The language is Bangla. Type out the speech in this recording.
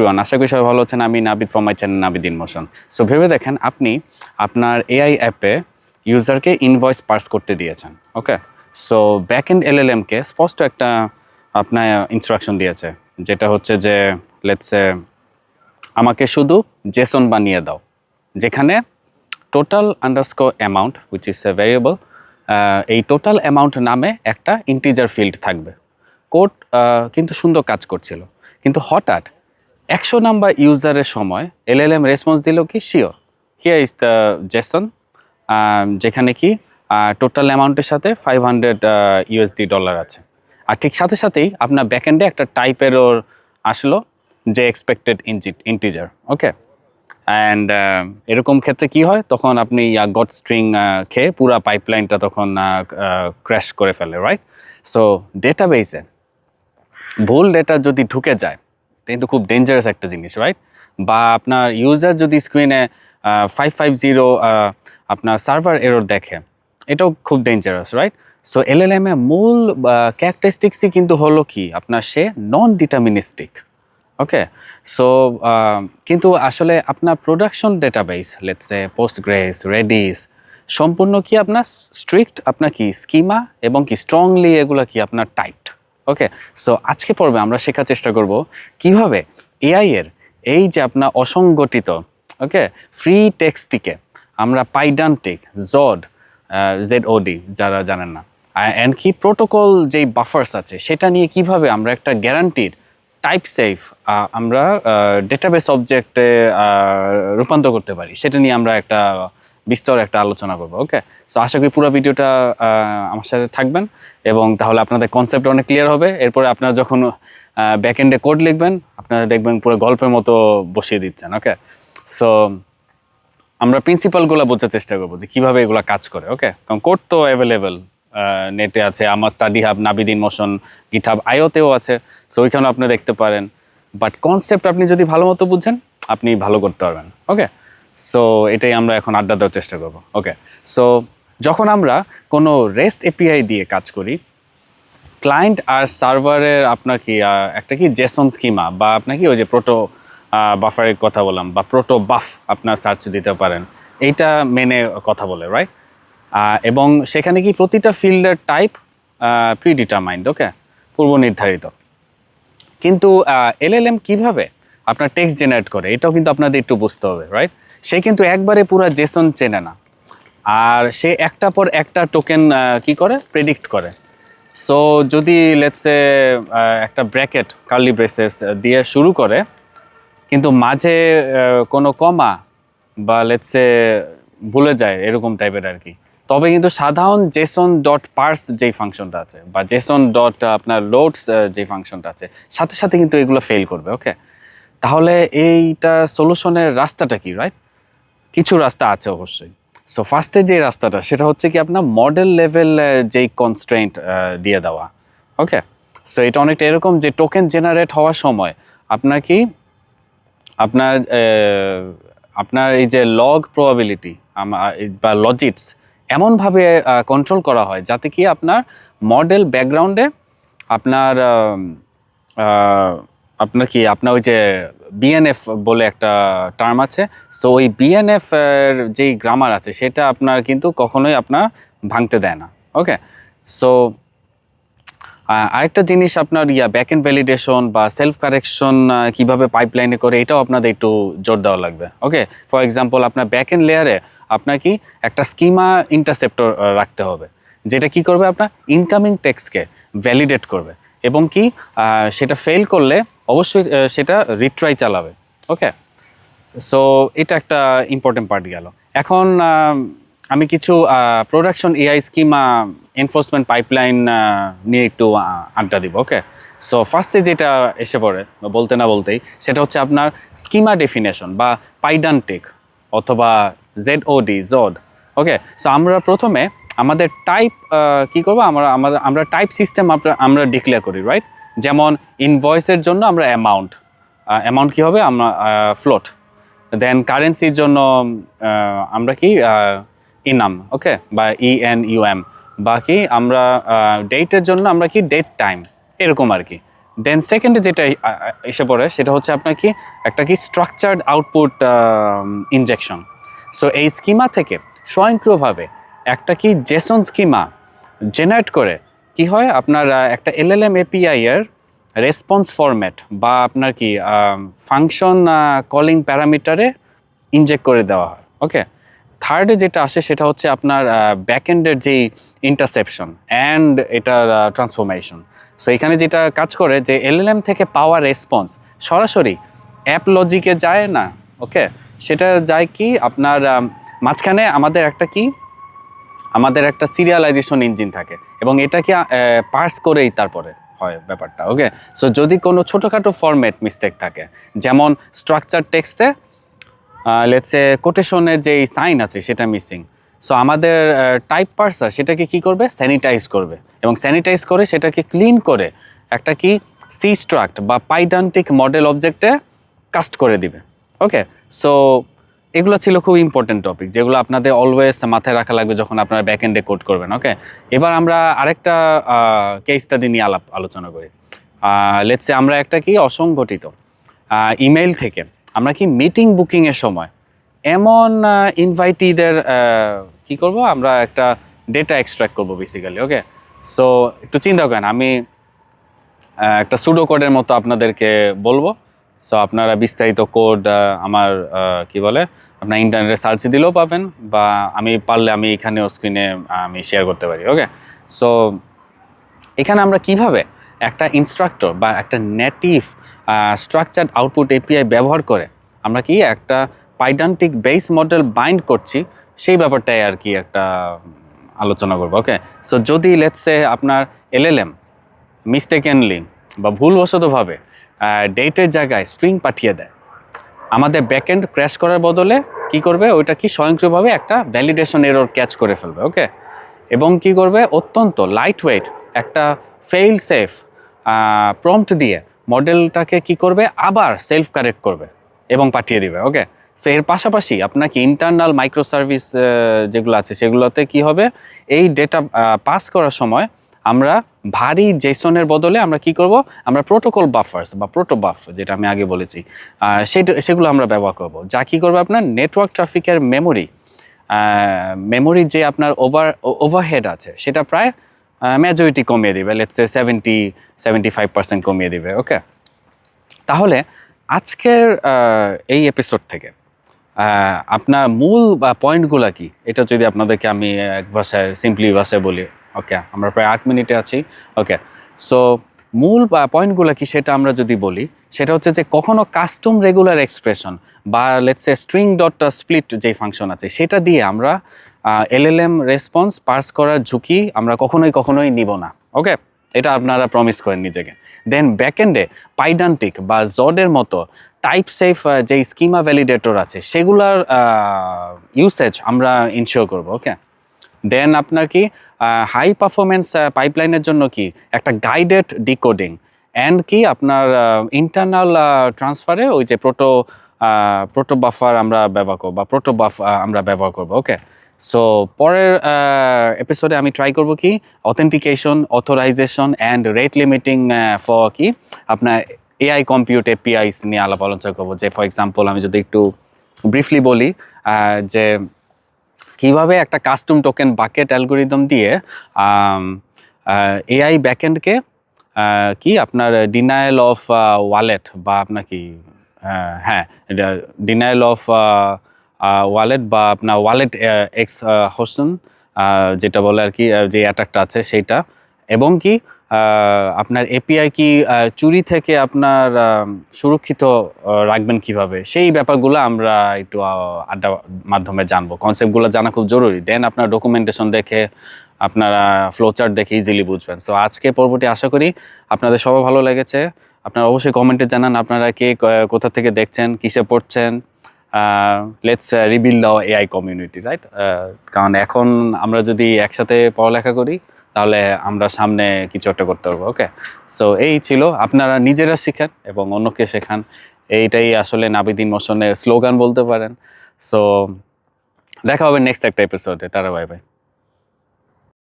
এভরিওয়ান, আশা করি সবাই ভালো আছেন। আমি Nabid from my channel Nabid in motion. So ভেবে দেখেন আপনি আপনার এআই অ্যাপে ইউজারকে ইনভয়েস পার্স করতে দিয়েছেন। ওকে, সো ব্যাক এন্ড এলএলএমকে স্পষ্ট একটা আপনার ইনস্ট্রাকশন দিয়েছে, যেটা হচ্ছে যে লেটসে আমাকে শুধু জেসন বানিয়ে দাও, যেখানে total underscore amount which is a variable, এই টোটাল অ্যামাউন্ট নামে একটা ইন্টিজার ফিল্ড থাকবে। কোড কিন্তু সুন্দর কাজ করছিল, কিন্তু হঠাৎ 100 নাম্বার ইউজারের সময় এলএলএম রেসপন্স দিল কি sure here is the Jason, যেখানে কি টোটাল অ্যামাউন্টের সাথে $500 আছে। আর ঠিক সাথে সাথেই আপনার ব্যাকএন্ডে একটা টাইপেরও আসলো, যে এক্সপেক্টেড ইন্টিজার। ওকে, অ্যান্ড এরকম ক্ষেত্রে কি হয়, তখন আপনি গট স্ট্রিং খেয়ে পুরা পাইপলাইনটা তখন ক্র্যাশ করে ফেলে, রাইট? সো ডেটাবেসে ভুল ডেটা যদি ঢুকে যায়, এটা কিন্তু খুব ডেঞ্জারাস একটা জিনিস, রাইট? বা আপনার ইউজার যদি স্ক্রিনে 550 আপনার সার্ভার এরর দেখে, এটাও খুব ডেঞ্জারাস, রাইট? সো এলএলএম এর মূল ক্যারেক্টারিস্টিক্সই কিন্তু হলো কি আপনার সে নন ডিটারমিনিস্টিক। ওকে, সো কিন্তু আসলে আপনার production database let's say Postgres, reddish সম্পূর্ণ কি আপনার স্ট্রিক্ট, আপনার কি স্কিমা এবং কি স্ট্রংলি এগুলো কি আপনার টাইট। ওকে, সো আজকে পর্বে আমরা শেখার চেষ্টা করব কিভাবে এআই এর এই যে আপনার অসংগঠিত ওকে ফ্রি টেক্সটিকে আমরা পাইডান্টিক জেডওডি যারা জানেন না, অ্যান্ড কি প্রোটোকল যেই বাফার্স আছে সেটা নিয়ে কিভাবে আমরা একটা গ্যারান্টির টাইপ সেফ আমরা ডেটাবেস অবজেক্টে রূপান্তর করতে পারি, সেটা নিয়ে আমরা একটা বিস্তর একটা আলোচনা করবো। ওকে, সো আশা করি পুরো ভিডিওটা আমার সাথে থাকবেন, এবং তাহলে আপনাদের কনসেপ্ট অনেক ক্লিয়ার হবে। এরপরে আপনারা যখন ব্যাকএন্ডে কোড লিখবেন, আপনারা দেখবেন পুরো গল্পের মতো বসিয়ে দিচ্ছেন। ওকে, সো আমরা প্রিন্সিপালগুলো বোঝার চেষ্টা করবো যে কীভাবে এগুলো কাজ করে। ওকে, কারণ কোড তো অ্যাভেলেবেল নেটে আছে, আমার study hub, Nabid in motion, GitHub আইওতেও আছে, সো ওইখানেও আপনি দেখতে পারেন। বাট কনসেপ্ট আপনি যদি ভালো মতো বুঝেন, আপনি ভালো করতে পারবেন। ওকে, সো এটাই আমরা এখন আড্ডা দেওয়ার চেষ্টা করবো। ওকে, সো যখন আমরা কোনো রেস্ট এপিআই দিয়ে কাজ করি, ক্লায়েন্ট আর সার্ভারের আপনার কি একটা কি জেসন স্কিমা, বা আপনার কি ওই যে প্রোটো বাফারের কথা বললাম, বা প্রোটো বাফ আপনার সার্চ দিতে পারেন, এইটা মেনে কথা বলে, রাইট? এবং সেখানে কি প্রতিটা ফিল্ডের টাইপ প্রিডিটারমাইন্ড, ওকে, পূর্ব নির্ধারিত। কিন্তু এলএলএম কিভাবে আপনার টেক্সট জেনারেট করে, এটাও কিন্তু আপনাদের একটু বুঝতে হবে, রাইট? সে কিন্তু একবারে পুরো জেসন চেনে না, আর সে একটা পর একটা টোকেন কি করে প্রেডিক্ট করে। সো যদি লেটসে একটা ব্র্যাকেট কার্লি ব্রেসেস দিয়ে শুরু করে, কিন্তু মাঝে কোনো কমা বা লেটসে ভুলে যায় এরকম টাইপের আর কি, তবে কিন্তু সাধারণ জেসন ডট পার্স যেই ফাংশনটা আছে, বা জেসন ডট আপনার লোডস যে ফাংশনটা আছে, সাথে সাথে কিন্তু এগুলো ফেল করবে। ওকে, তাহলে এইটা সলিউশনের রাস্তাটা কি, রাইট? কিছু রাস্তা আছে অবশ্যই। সো ফার্স্টে যে রাস্তাটা, সেটা হচ্ছে কি আপনার মডেল লেভেল যেই কনস্ট্রেন্ট দিয়ে দেওয়া। ওকে, সো এটা অনেকটা এরকম যে টোকেন জেনারেট হওয়ার সময় আপনার কি আপনার আপনার এই যে লগ প্রবাবিলিটি বা লজিটস এমনভাবে কন্ট্রোল করা হয় যাতে কি আপনার মডেল ব্যাকগ্রাউন্ডে আপনার আপনার কি আপনার ওই যে বিএনএফ বলে একটা টার্ম আছে, সো ওই বিএনএফ এর যেই গ্রামার আছে সেটা আপনার কিন্তু কখনোই আপনার ভাঙতে দেয় না। ওকে, সো আরেকটা জিনিস আপনার ব্যাক এন্ড ভ্যালিডেশন বা সেলফ কারেকশন কীভাবে পাইপলাইনে করে, এটাও আপনাদের একটু জোর দেওয়া লাগবে। ওকে, ফর এক্সাম্পল আপনার ব্যাক এন্ড লেয়ারে আপনার কি একটা স্কিমা ইন্টারসেপ্টর রাখতে হবে, যেটা কি করবে আপনার ইনকামিং টেক্সটকে ভ্যালিডেট করবে, এবং কি সেটা ফেল করলে অবশ্যই সেটা রিট্রাই চালাবে। ওকে, সো এটা একটা ইম্পর্টেন্ট পার্ট গেল। এখন আমি কিছু production AI schema enforcement pipeline নিয়ে একটু আড্ডা দিব। ওকে, সো ফার্স্টে যেটা এসে পড়ে বলতে না বলতেই, সেটা হচ্ছে আপনার স্কিমা ডেফিনেশন বা পাইডান্টিক অথবা জেডওডি জড। ওকে, সো আমরা প্রথমে আমাদের টাইপ কী করবো, আমরা টাইপ সিস্টেম আমরা ডিক্লেয়ার করি, রাইট? যেমন ইনভয়েসের জন্য আমরা অ্যামাউন্ট কী হবে, আমরা ফ্লোট। দেন কারেন্সির জন্য আমরা কি ইনাম, ওকে, বা ইএনইউএম, বা কি আমরা ডেটের জন্য আমরা কি ডেট টাইম, এরকম আর কি। দেন সেকেন্ডে যেটা এসে পড়ে সেটা হচ্ছে আপনার কি একটা কি স্ট্রাকচার্ড আউটপুট ইনজেকশন। সো এই স্কিমা থেকে স্বয়ংক্রিয়ভাবে একটা কি জেসন স্কিমা জেনারেট করে কি হয় আপনার একটা এলএলএম এপিআই এর রেসপন্স ফরম্যাট বা আপনার কি ফাংশন কলিং প্যারামিটারে ইনজেক্ট করে দেওয়া হয়। ওকে, থার্ডে যেটা আসে সেটা হচ্ছে আপনার ব্যাকএন্ডের যেই ইন্টারসেপশন অ্যান্ড এটার ট্রান্সফরমেশন। সো এখানে যেটা কাজ করে যে এলএলএম থেকে পাওয়া রেসপন্স সরাসরি অ্যাপ লজিকে যায় না। ওকে, সেটা যায় কি আপনার মাঝখানে আমাদের একটা সিরিয়ালাইজেশন ইঞ্জিন থাকে এবং এটাকে পার্স করেই তারপরে হয় ব্যাপারটা। ওকে, সো যদি কোনো ছোটোখাটো ফরম্যাট মিস্টেক থাকে, যেমন স্ট্রাকচার টেক্সটে লেটস সে কোটেশনে যেই সাইন আছে সেটা মিসিং, সো আমাদের টাইপ পার্সার সেটাকে কি করবে, স্যানিটাইজ করবে এবং স্যানিটাইজ করে সেটাকে ক্লিন করে একটা কি সি স্ট্রাক্ট বা পাইডান্টিক মডেল অবজেক্টে কাস্ট করে দিবে। ওকে, সো এগুলো ছিল খুব ইম্পর্টেন্ট টপিক যেগুলো আপনাদের অলওয়েজ মাথায় রাখা লাগবে যখন আপনারা ব্যাকএন্ডে কোড করবেন। ওকে, এবার আমরা আরেকটা কেস স্টাডি নিয়ে আলোচনা করি। লেটস সে আমরা একটা কি অসংগঠিত ইমেইল থেকে আমরা কি মিটিং বুকিংয়ের সময় এমন ইনভাইটিদের কি করব, আমরা একটা ডেটা এক্সট্র্যাক্ট করব বেসিক্যালি। ওকে, সো একটু চিন্তা করেন, আমি একটা সুডো কোডের মতো আপনাদেরকে বলবো। সো আপনারা বিস্তারিত কোড আমার কি বলে আপনার ইন্টারনেটে সার্চ দিলেও পাবেন, বা আমি পারলে আমি এখানেও স্ক্রিনে আমি শেয়ার করতে পারি। ওকে, সো এখানে আমরা কিভাবে একটা ইনস্ট্রাক্টর বা একটা নেটিভ স্ট্রাকচার্ড আউটপুট এপিআই ব্যবহার করে আমরা কি একটা পাইডান্টিক বেস মডেল বাইন্ড করছি সেই ব্যাপারটাই আর কি একটা আলোচনা করবো। ওকে, সো যদি লেটস সে আপনার এলএলএম মিস্টেকেনলি বা ভুলবশতভাবে ডেটের জায়গায় স্ট্রিং পাঠিয়ে দেয়, আমাদের ব্যাকএন্ড ক্র্যাশ করার বদলে কি করবে, ওইটা কি স্বয়ংক্রিয়ভাবে একটা ভ্যালিডেশন এরর ক্যাচ করে ফেলবে। ওকে, এবং কি করবে, অত্যন্ত লাইট ওয়েট একটা ফেইল সেফ প্রম্পট দিয়ে মডেলটাকে কি করবে, আবার সেলফ কারেক্ট করবে এবং পাঠিয়ে দিবে। ওকে, সো এর পাশাপাশি আপনাকে ইন্টারনাল মাইক্রো সার্ভিস যেগুলো আছে সেগুলোতে কি হবে, এই ডেটা পাস করার সময় আমরা ভারী জেসনের বদলে আমরা কি করব, আমরা প্রোটোকল বাফার্স বা প্রোটোবাফ যেটা আমি আগে বলেছি সেগুলো আমরা ব্যবহার করব, যা কি করবে আপনার নেটওয়ার্ক ট্রাফিকের মেমোরি যে আপনার ওভারহেড আছে সেটা প্রায় মেজরিটি কমিয়ে দিবে, লেটস সে 75% কমিয়ে দিবে। ওকে, তাহলে আজকের এই এপিসোড থেকে আপনার মূল পয়েন্টগুলো কি, এটা যদি আপনাদেরকে আমি এক ভাষায় সিম্পলি ভাষায় বলি। ওকে, আমরা প্রায় 8 মিনিটে আছি। ওকে, সো মূল পয়েন্টগুলো কি সেটা আমরা যদি বলি, সেটা হচ্ছে যে কখনো কাস্টম রেগুলার এক্সপ্রেশন বা let's say string dot split যেই ফাংশন আছে সেটা দিয়ে আমরা এলএলএম রেসপন্স পার্স করার ঝুঁকি আমরা কখনোই নিব না। ওকে, এটা আপনারা প্রমিস করেন নিজেকে। দেন ব্যাকএন্ডে পাইডান্টিক বা জডের মতো টাইপ সেফ যেই স্কিমা ভ্যালিডেটর আছে সেগুলার ইউসেজ আমরা ইনশিওর করব। ওকে, দেন আপনার কি হাই পারফরমেন্স পাইপলাইনের জন্য কি একটা গাইডেড ডিকোডিং অ্যান্ড কি আপনার ইন্টারনাল ট্রান্সফারে ওই যে প্রোটো বাফার আমরা ব্যবহার করবো বা প্রোটোবাফ আমরা ব্যবহার করবো। ওকে, সো পরের এপিসোডে আমি ট্রাই করব কি authentication, authorisation and rate limiting for কি আপনার এআই কম্পিউট এপিআইস নিয়ে আলাপ আলোচনা করবো। যে ফর এক্সাম্পল আমি যদি একটু ব্রিফলি বলি যে কিভাবে একটা কাস্টম টোকেন বাকেট অ্যালগোরিদম দিয়ে এআই ব্যাকএন্ডকে কি আপনার ডিনায়াল অফ ওয়ালেট বা আপনার কি হ্যাঁ ডিনায়াল অফ ওয়ালেট বা আপনার ওয়ালেট এক্স হোসন যেটা বলে আর কি যে অ্যাটাকটা আছে সেইটা, এবং কি আপনার এপিআই কি চুরি থেকে আপনার সুরক্ষিত রাখবেন কিভাবে, সেই ব্যাপারগুলো আমরা একটু আড্ডা মাধ্যমে জানবো। কনসেপ্টগুলো জানা খুব জরুরি। দেন আপনার ডকুমেন্টেশন দেখে আপনারা ফ্লোচার্ট দেখে ইজিলি বুঝবেন। সো আজকে পর্বটি আশা করি আপনাদের সবাই ভালো লেগেছে। আপনারা অবশ্যই কমেন্টে জানান আপনারা কে কোথা থেকে দেখছেন, কিসে পড়ছেন। Let's rebuild our AI community, right? কারণ এখন আমরা যদি একসাথে পড়ালেখা করি তাহলে আমরা সামনে কিছু একটা করতে পারবো। ওকে, সো এই ছিল, আপনারা নিজেরা শিখেন এবং অন্যকে শেখান, এইটাই আসলে নাবিদ ইন মোশনের স্লোগান বলতে পারেন। সো দেখা হবে নেক্সট একটা এপিসোডে। তারা বাই বাই।